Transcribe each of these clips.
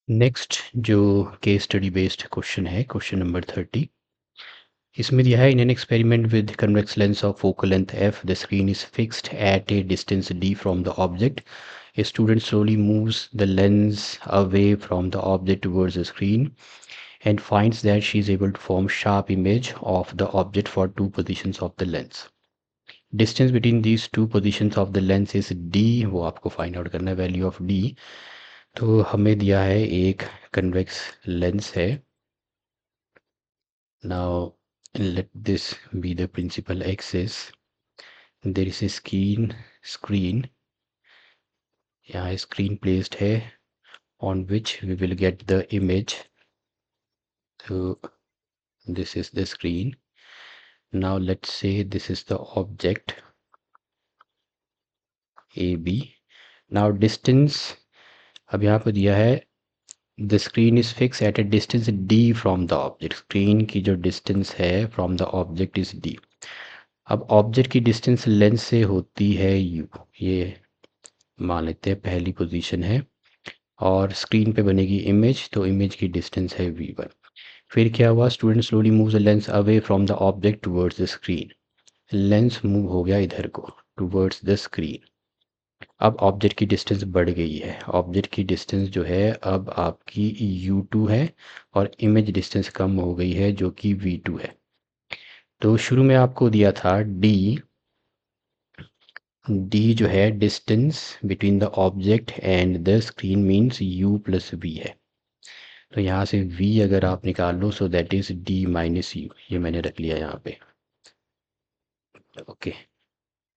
Next जो case study based question है, question number 30। इसमें दिया है in an experiment with convex lens of focal length f the screen is fixed at A distance d from the object. A student slowly moves the lens away from the object towards the screen and finds that she is able to form sharp image of the object for two positions of the lens. Distance between these two positions of the lens is d, वो आपको find out करना है value of d। तो हमें दिया है एक convex lens है। Now let this be the principal axis. There is a screen यहाँ screen placed है on which we will get the image. So this is the screen. Now let's say this is the object AB. Now distance अब यहाँ पर दिया है the screen is fixed at a distance d from the object. Screen की जो distance है from the object is d. अब object की डिस्टेंस लेंस से होती है u, ये मान लेते हैं पहली पोजीशन है, और स्क्रीन पे बनेगी इमेज, तो इमेज की डिस्टेंस है v1। फिर क्या हुआ, student slowly move the lens away from the object towards the screen. Lens move हो गया इधर को टुवर्ड्स द स्क्रीन। अब ऑब्जेक्ट की डिस्टेंस बढ़ गई है, ऑब्जेक्ट की डिस्टेंस जो है अब आपकी u2 है और इमेज डिस्टेंस कम हो गई है जो कि v2 है। तो शुरू में आपको दिया था d जो है distance between the object and the screen means u plus v है। तो यहाँ से v अगर आप निकाल लो so that is d minus u, ये मैंने रख लिया यहाँ पे। ओके,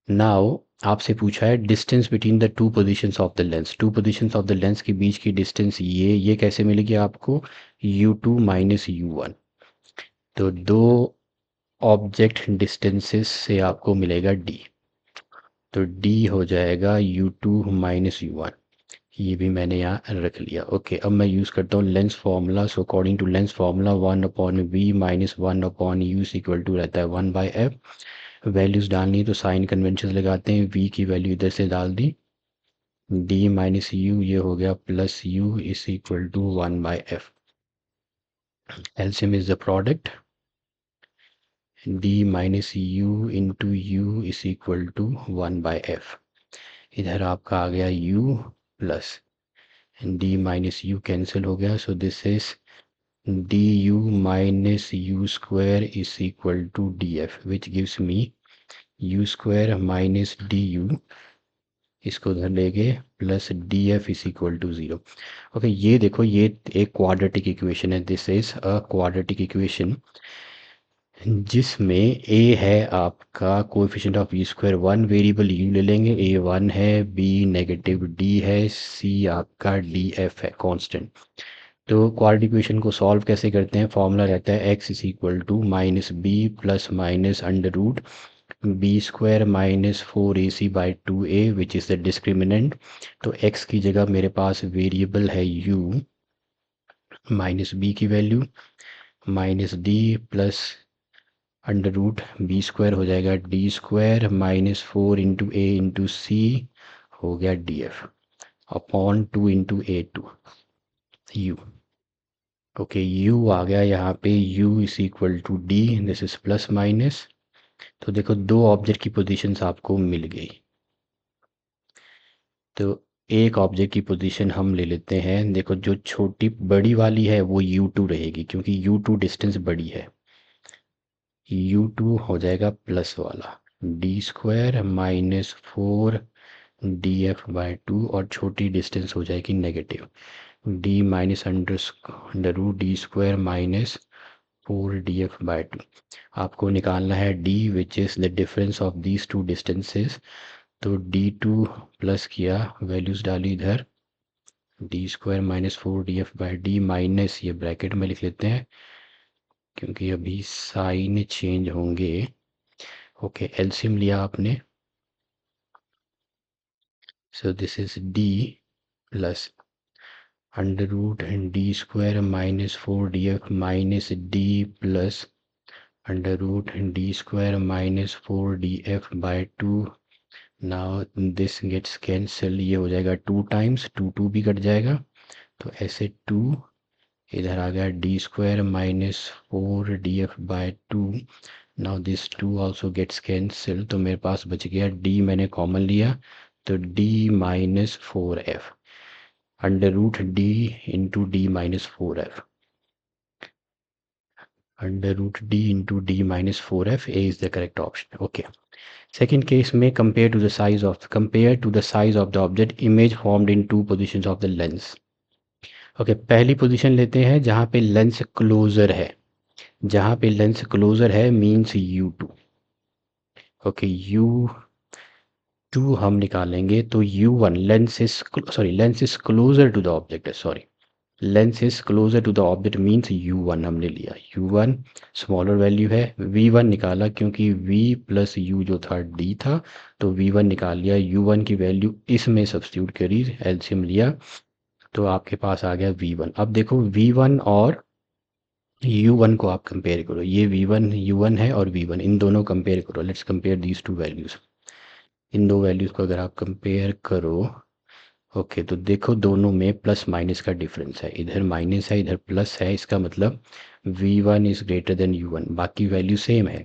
नाउ आपसे पूछा है distance between the two positions of the lens. Two positions of the lens के बीच की डिस्टेंस ये कैसे मिलेगी आपको, u2 माइनस u1। तो दो ऑब्जेक्ट डिस्टेंसेस से आपको मिलेगा d, तो d हो जाएगा u2 माइनस u1। ये भी मैंने यहाँ रख लिया। ओके, अब मैं यूज़ करता हूँ lens formula. So according to lens formula 1/v minus 1/u equal to रहता है 1/f। वैल्यूज़ डालनी है तो साइन कन्वेंशन लगाते हैं, v की वैल्यू इधर से डाल दी, d माइनस u ये हो गया plus u is equal to 1/f। LCM is the product, d minus u into u is equal to 1/f। इधर आपका आ गया u plus d minus u cancel हो गया, so this is du minus u square is equal to df which gives me u square minus du, इसको उधर ले गए, plus df is equal to 0। Okay, ये देखो ये एक क्वाड्रेटिक इक्वेशन है, this is a quadratic equation जिसमें a है आपका coefficient of u square, one variable u ले लेंगे, a 1 है, b नेगेटिव d है, c आपका df है कांस्टेंट। तो क्वाड्रेटिक इक्वेशन को सॉल्व कैसे करते हैं, फॉर्मूला रहता है x is equal to minus B plus minus under root B square minus 4ac/2a which is the discriminant. तो x की जगह मेरे पास वेरिएबल है u माइनस b की value minus d plus under root B square हो जाएगा D square minus 4 into A into C हो गया df upon 2 into a2 u। Okay, u आ गया यहाँ पे, u is equal to d, this is plus minus. तो देखो दो ऑब्जेक्ट की पोजीशंस आपको मिल गई। तो एक ऑब्जेक्ट की पोजीशन हम ले लेते हैं, देखो जो छोटी बड़ी वाली है वो u2 रहेगी क्योंकि u2 डिस्टेंस बड़ी है, u2 हो जाएगा प्लस वाला डी स्क्वायर माइनस 4df/2 और छोटी डिस्टेंस हो जाएगी negative d minus under root D square minus 4df/2। आपको निकालना है d which is the difference of these two distances. तो d2 प्लस किया, वैल्यूज़ डाली इधर, D square minus 4df/d minus, ये ब्रैकेट में लिख लेते हैं क्योंकि अभी साइन चेंज होंगे। ओके, एलसीएम लिया आपने, so this is d plus under root D square minus 4df minus d plus under root D square minus 4df/2। Now this gets cancel, ये हो जाएगा 2 टाइम्स, 2 भी कट जाएगा, तो ऐसे 2 इधर आ गया D square minus 4 df/2। Now this 2 also gets cancel, तो मेरे पास बच गया d, मैंने कॉमन लिया तो d minus 4f under root D into D minus 4f under root D into D minus 4f A is the correct option. Okay, second case में compare to the size of the object image formed in two position of the lens. Okay, पहली position लेते हैं जहाँ पे lens closer है, जहाँ पे lens closer है मीन्स U2। ओके, U2 हम निकालेंगे तो U1 lens is closer to the object है, sorry lens is closer to the object means U1 हमने लिया, U1 स्मॉलर वैल्यू है, V1 निकाला क्योंकि V प्लस U जो था D था तो V1 निकाल लिया, U1 की वैल्यू इसमें सब्स्टिट्यूट करी, एलसीएम लिया तो आपके पास आ गया V1। अब देखो V1 और U1 को आप कंपेयर करो, ये V1 U1 है और V1 इन दोनों कंपेयर करो, let's compare these two values. इन दो वैल्यूज़ को अगर आप कंपेयर करो, ओके तो देखो दोनों में प्लस माइनस का डिफरेंस है, इधर माइनस है इधर प्लस है, इसका मतलब V1 is greater than U1, बाकी वैल्यू सेम है।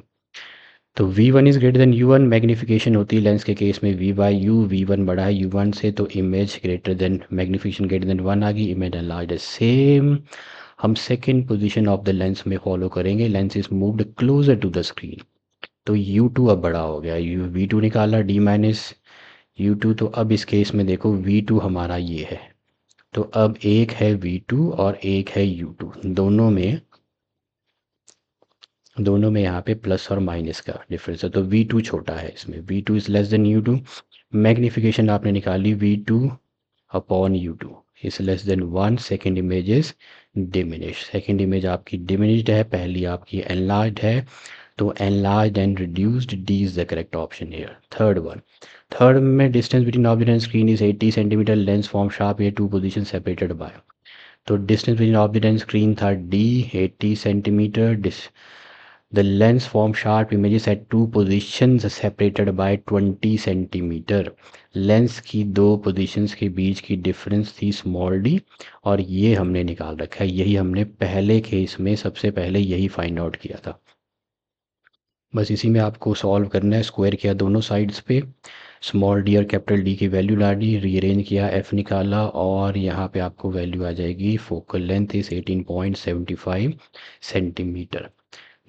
तो V1 is greater than U1, magnification होती है लेंस के केस में V/U, V1 बड़ा है U1 से तो image greater than magnification greater than 1 आ गई, इमेज एनलार्ज्ड है। सेम हम second position of the lens में फॉलो करेंगे, lens is moved closer to the screen तो U2 अब बड़ा हो गया, V2 निकाला D माइनस U2, तो अब इस केस में देखो V2 हमारा ये है, तो अब एक है V2 और एक है U2, दोनों में यहाँ पे प्लस और माइनस का डिफरेंस है तो V2 छोटा है इसमें, V2 is less then U2। Magnification आपने निकाली V2 upon U2 is less than 1, second image is diminish, second image आपकी डिमिनिश्ड है, पहली आपकी एनलार्ज्ड है, तो enlarged and reduced D is the correct option here. Third में distance between object and screen is 80 centimetre, lens form sharp ये two position separated by, तो distance between object and screen था D 80 centimetre, the lens form sharp images at two positions separated by 20 centimetre, lens की दो positions के बीच की difference थी small d और ये हमने निकाल रखा है, यही हमने पहले केस में सबसे पहले यही फाइंड आउट किया था। बस इसी में आपको सॉल्व करना है, स्क्वायर किया दोनों साइड्स पे, स्मॉल डी और कैपिटल डी की वैल्यू डाली, रीअरेंज किया, एफ निकाला और यहाँ पे आपको वैल्यू आ जाएगी, focal length is 18.75 centimetre.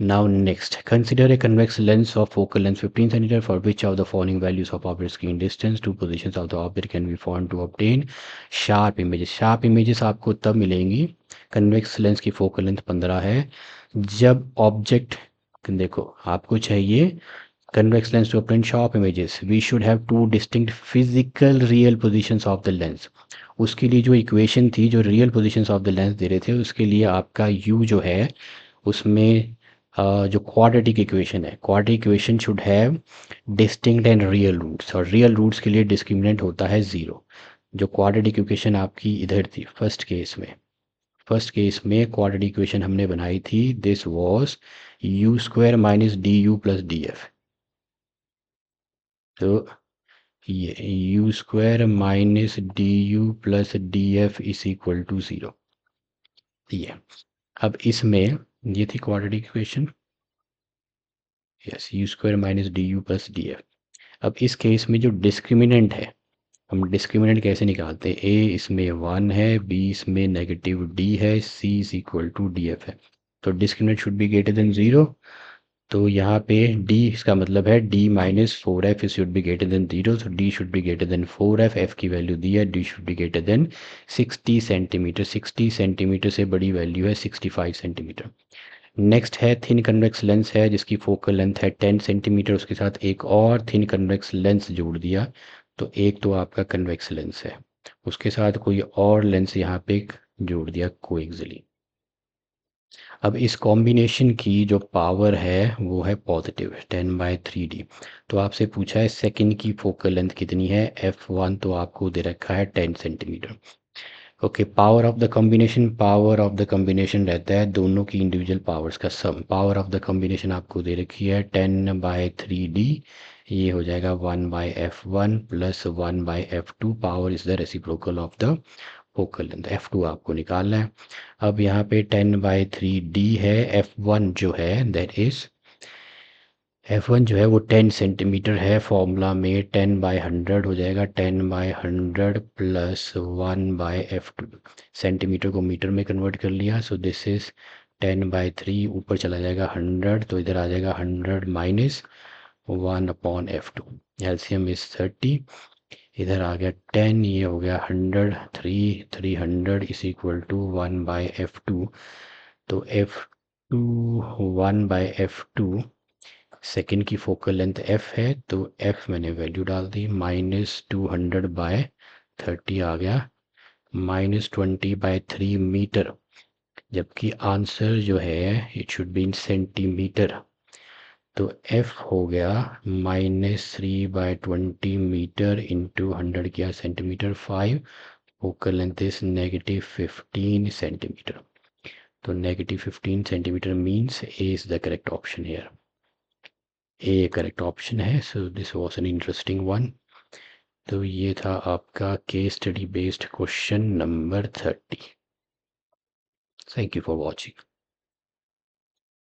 Now next, consider a convex lens of focal length 15 cm for which of the following values of object screen distance two positions of the object can be found to obtain sharp images। sharp images आपको तब मिलेंगी, convex lens की focal length 15 है, जब object देखो आपको चाहिए convex lens to obtain sharp images we should have two distinct physical real positions of the lens। उसके लिए जो इक्वेशन थी, जो real positions of the lens दे रहे थे, उसके लिए आपका U जो है उसमें जो क्वाड्रेटिक इक्वेशन है, quadratic equation should have distinct and real roots, और रियल रूट्स के लिए डिस्क्रिमिनेंट होता है 0। जो क्वाड्रेटिक इक्वेशन आपकी इधर थी फर्स्ट केस में क्वाड्रेटिक इक्वेशन हमने बनाई थी, this was U square minus DU plus DF, तो ये U square minus DU plus DF is equal to 0, ये अब इसमें ये थी quadratic equation, yes U square minus DU plus DF। अब इस केस में जो डिस्क्रिमिनेंट है, हम डिस्क्रिमिनेंट कैसे निकालते हैं, A इसमें 1 है, B इसमें नेगेटिव D है, C is equal to DF है, तो discriminant should be greater than 0, तो यहाँ पे D इसका मतलब है D minus 4F should be greater than 0, तो D should be greater than 4F, F की वैल्यू दी है, D should be greater than 60 centimetre, 60 centimetre से बड़ी वैल्यू है 65 सेंटीमीटर। नेक्स्ट है थिन कन्वेक्स लेंस है जिसकी फोकल लेंथ है 10 सेंटीमीटर, उसके साथ एक और थिन कन्वेक्स लेंस जोड़ दिया, तो एक तो आपका कन्वेक्स लेंस है, उसके साथ कोई और लेंस यहाँ पे जोड़ दिया कोएक्सियली। अब इस कॉम्बिनेशन की जो पावर है वो है पॉजिटिव 10/3D। तो आपसे पूछा है सेकंड की फोकल लेंथ कितनी है, F1 तो आपको दे रखा है 10 centimetre. Okay, power of the combination रहता है दोनों की इंडिविजुअल पावर्स का सम, पावर ऑफ द कॉम्बिनेशन आपको दे रखी है 10/3D, ये हो जाएगा 1/F1 plus 1/F2, power is the reciprocal of the focal length F2 आपको निकालना है। अब यहाँ पे 10/3D है। F1 जो है दैट इज F1 जो है वो 10 सेंटीमीटर है। फॉर्मूला में 10/100 हो जाएगा। 10/100 प्लस 1/F2, सेंटीमीटर को मीटर में कन्वर्ट कर लिया। सो दिस इज 10/3, ऊपर चला जाएगा 100, तो इधर आ जाएगा 100 माइनस 1/F2। एलसीएम इज 30, इधर आ गया 10, ये हो गया 100, 300 इज इक्वल टू 1/F2। तो F2 1/F2, सेकेंड की फोकल लेंथ f है, तो f मैंने वैल्यू डाल दी, -200/30 आ गया, -20/3 मीटर। जबकि आंसर जो है it should be in centimetre, तो f हो गया -3/20 मीटर इंटू 100 किया centimetre 5। Focal length is -15 centimetre. तो -15 centimetre means A is the correct option here. A correct option है। So this was an interesting one. तो ये था आपका case study based question number 30। Thank you for watching.